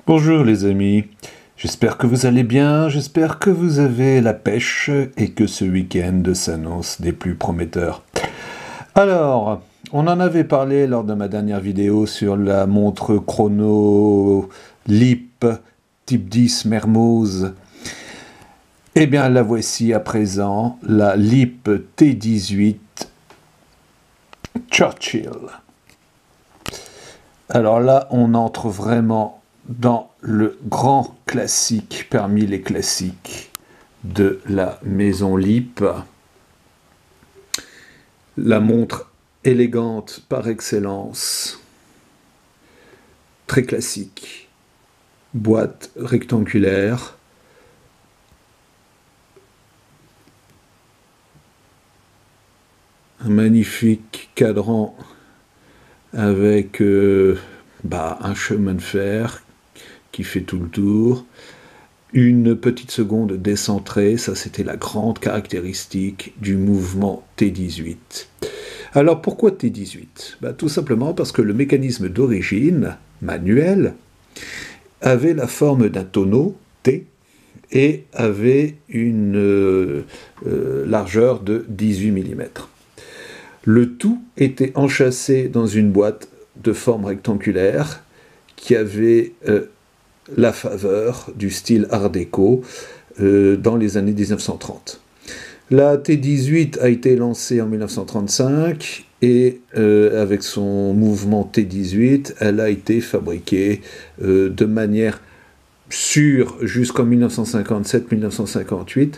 Bonjour les amis, j'espère que vous allez bien, j'espère que vous avez la pêche et que ce week-end s'annonce des plus prometteurs. Alors, on en avait parlé lors de ma dernière vidéo sur la montre chrono LEAP type 10 Mermoz. Eh bien, la voici à présent, la LEAP T18 Churchill. Alors là, on entre vraiment dans le grand classique parmi les classiques de la maison LEAP. La montre élégante par excellence, très classique, boîte rectangulaire, un magnifique cadran avec un chemin de fer qui fait tout le tour, une petite seconde décentrée, ça c'était la grande caractéristique du mouvement T18. Alors pourquoi T18 ? Tout simplement parce que le mécanisme d'origine, manuel, avait la forme d'un tonneau, T, et avait une largeur de 18 mm. Le tout était enchâssé dans une boîte de forme rectangulaire qui avait la faveur du style Art déco dans les années 1930. La T18 a été lancée en 1935 et avec son mouvement T18, elle a été fabriquée de manière sûre jusqu'en 1957-1958,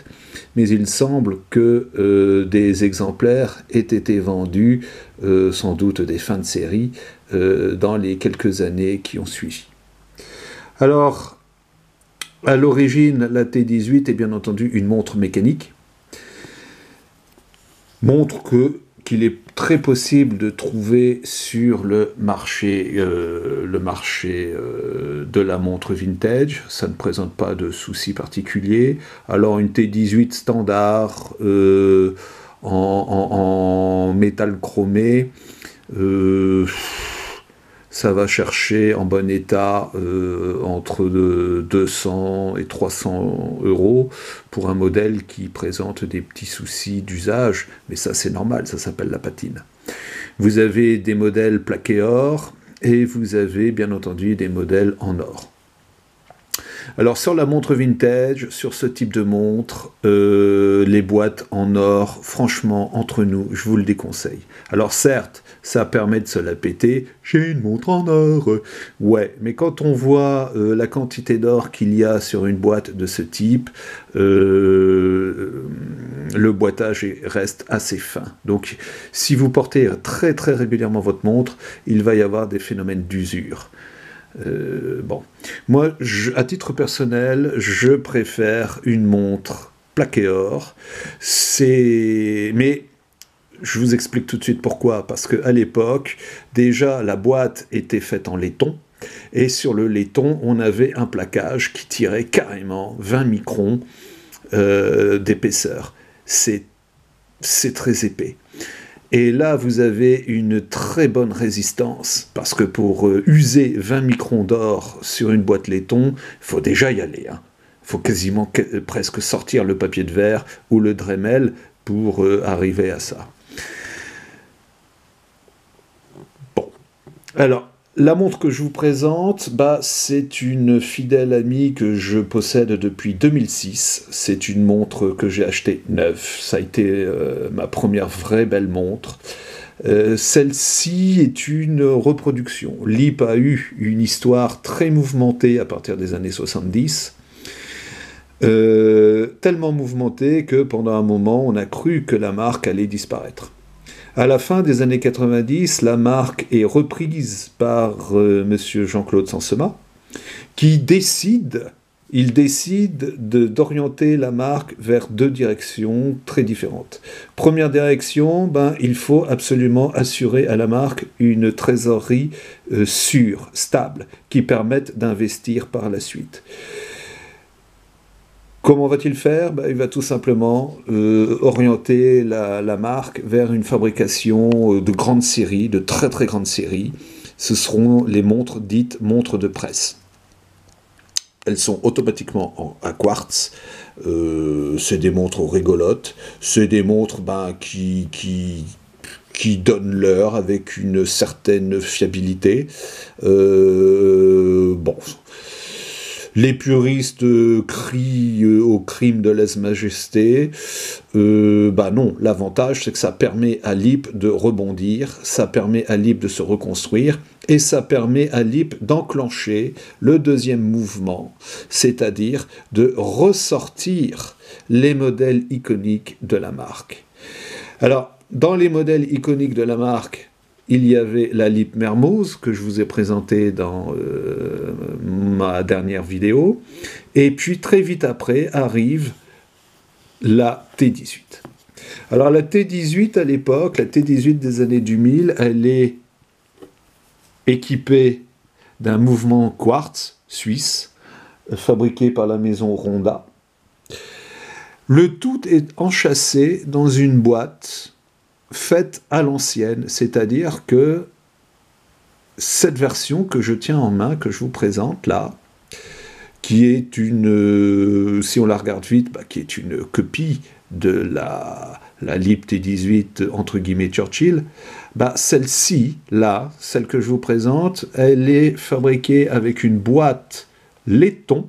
mais il semble que des exemplaires aient été vendus, sans doute des fins de série, dans les quelques années qui ont suivi. Alors, à l'origine, la T18 est bien entendu une montre mécanique, montre qu'il est très possible de trouver sur le marché de la montre vintage. Ça ne présente pas de soucis particuliers. Alors une T18 standard en métal chromé, ça va chercher en bon état entre 200 et 300 € pour un modèle qui présente des petits soucis d'usage, mais ça c'est normal, ça s'appelle la patine. Vous avez des modèles plaqués or et vous avez bien entendu des modèles en or. Alors sur la montre vintage, sur ce type de montre, les boîtes en or, franchement, entre nous, je vous le déconseille. Alors certes, ça permet de se la péter, j'ai une montre en or, ouais, mais quand on voit la quantité d'or qu'il y a sur une boîte de ce type, le boitage reste assez fin. Donc si vous portez très très régulièrement votre montre, il va y avoir des phénomènes d'usure. Moi, à titre personnel, je préfère une montre plaquée or. Mais je vous explique tout de suite pourquoi. Parce qu'à l'époque, déjà, la boîte était faite en laiton. Et sur le laiton, on avait un plaquage qui tirait carrément 20 microns d'épaisseur. C'est très épais. Et là, vous avez une très bonne résistance, parce que pour user 20 microns d'or sur une boîte laiton, il faut déjà y aller. Il faut quasiment presque sortir le papier de verre ou le Dremel pour arriver à ça. Bon, alors, la montre que je vous présente, c'est une fidèle amie que je possède depuis 2006. C'est une montre que j'ai achetée neuve. Ça a été ma première vraie belle montre. Celle-ci est une reproduction. LEAP a eu une histoire très mouvementée à partir des années 70. Tellement mouvementée que pendant un moment, on a cru que la marque allait disparaître. À la fin des années 90, la marque est reprise par monsieur Jean-Claude Sansema, qui décide d'orienter la marque vers deux directions très différentes. Première direction, il faut absolument assurer à la marque une trésorerie sûre, stable, qui permette d'investir par la suite. Comment va-t-il faire ? Il va tout simplement orienter la marque vers une fabrication de grande série, de très très grande série. Ce seront les montres dites montres de presse. elles sont automatiquement à quartz. C'est des montres rigolotes, c'est des montres qui donnent l'heure avec une certaine fiabilité. Bon, les puristes crient au crime de lèse-majesté. Non, l'avantage c'est que ça permet à l'IP de rebondir, ça permet à l'IP de se reconstruire, et ça permet à l'IP d'enclencher le deuxième mouvement, c'est-à-dire de ressortir les modèles iconiques de la marque. Alors, dans les modèles iconiques de la marque, il y avait la LIP Mermoz, que je vous ai présenté dans ma dernière vidéo, et puis très vite après arrive la T18. Alors la T18 à l'époque, la T18 des années 2000, elle est équipée d'un mouvement quartz suisse, fabriqué par la maison Ronda. Le tout est enchâssé dans une boîte faite à l'ancienne, c'est-à-dire que cette version que je tiens en main, que je vous présente là, qui est une, si on la regarde vite, qui est une copie de la LIP T18 entre guillemets Churchill, celle-ci, là, celle que je vous présente, elle est fabriquée avec une boîte laiton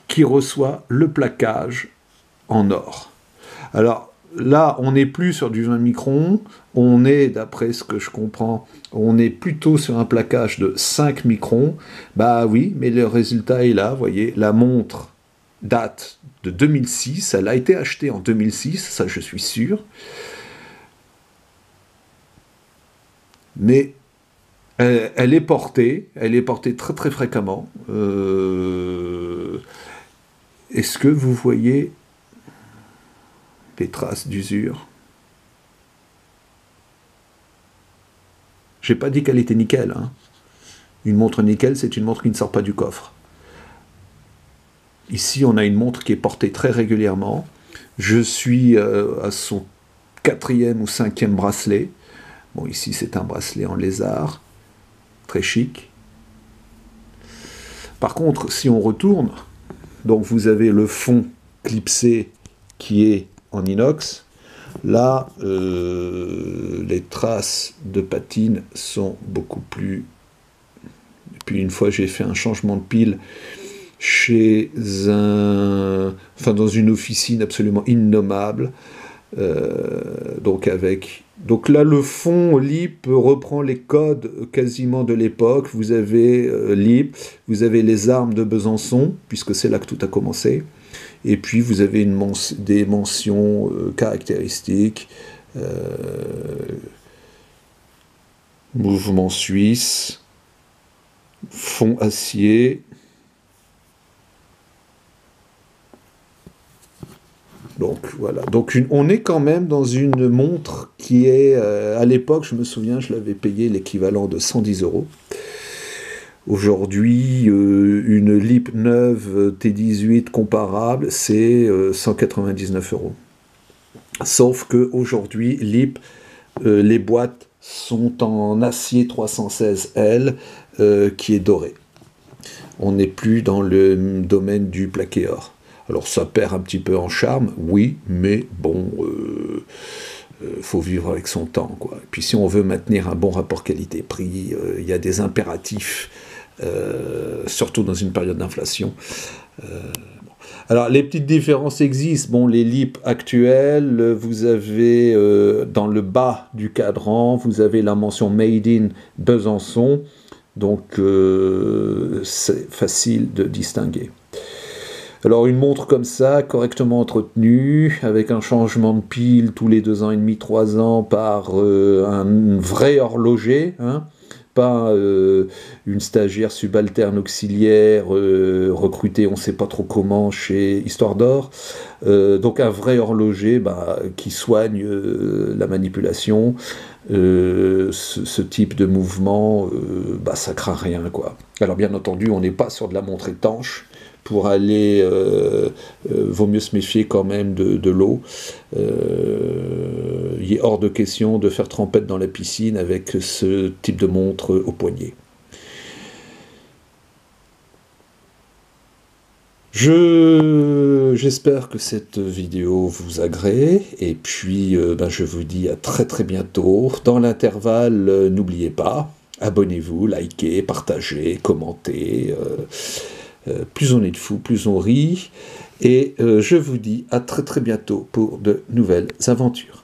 qui reçoit le plaquage en or. Alors, là, on n'est plus sur du 20 microns, on est, d'après ce que je comprends, on est plutôt sur un plaquage de 5 microns. Oui, mais le résultat est là, vous voyez, la montre date de 2006, elle a été achetée en 2006, ça je suis sûr. Mais elle est portée très très fréquemment. Est-ce que vous voyez les traces d'usure? J'ai pas dit qu'elle était nickel. Hein. Une montre nickel, c'est une montre qui ne sort pas du coffre. Ici, on a une montre qui est portée très régulièrement. Je suis à son 4e ou 5e bracelet. Bon, ici, c'est un bracelet en lézard, très chic. Par contre, si on retourne, donc vous avez le fond clipsé qui est en inox. Là, les traces de patine sont beaucoup plus... Et puis une fois, j'ai fait un changement de pile dans une officine absolument innommable. Donc là, le fond LIP reprend les codes quasiment de l'époque. Vous avez LIP, vous avez les armes de Besançon, puisque c'est là que tout a commencé. Et puis vous avez des mentions caractéristiques, mouvement suisse, fond acier. Donc voilà, donc on est quand même dans une montre qui est, à l'époque, je me souviens, je l'avais payé l'équivalent de 110 €. Aujourd'hui, une LIP neuve T18 comparable, c'est 199 €. Sauf qu'aujourd'hui, LIP, les boîtes sont en acier 316L qui est doré. On n'est plus dans le domaine du plaqué or. Alors ça perd un petit peu en charme, oui, mais bon, faut vivre avec son temps, quoi. Et puis si on veut maintenir un bon rapport qualité-prix, il y a des impératifs, surtout dans une période d'inflation. Alors les petites différences existent. Bon, les LIP actuelles, vous avez dans le bas du cadran, vous avez la mention Made in Besançon, donc c'est facile de distinguer. Alors une montre comme ça, correctement entretenue, avec un changement de pile tous les 2 ans et demi, 3 ans par un vrai horloger, hein, pas une stagiaire subalterne auxiliaire recrutée on ne sait pas trop comment chez Histoire d'Or. Donc un vrai horloger qui soigne la manipulation. Ce type de mouvement, ça craint rien, quoi. Alors bien entendu, on n'est pas sur de la montre étanche. Pour aller, vaut mieux se méfier quand même de l'eau. Il est hors de question de faire trempette dans la piscine avec ce type de montre au poignet. J'espère que cette vidéo vous agrée, et puis je vous dis à très très bientôt. Dans l'intervalle, n'oubliez pas, abonnez-vous, likez, partagez, commentez. Plus on est de fous, plus on rit. Et je vous dis à très très bientôt pour de nouvelles aventures.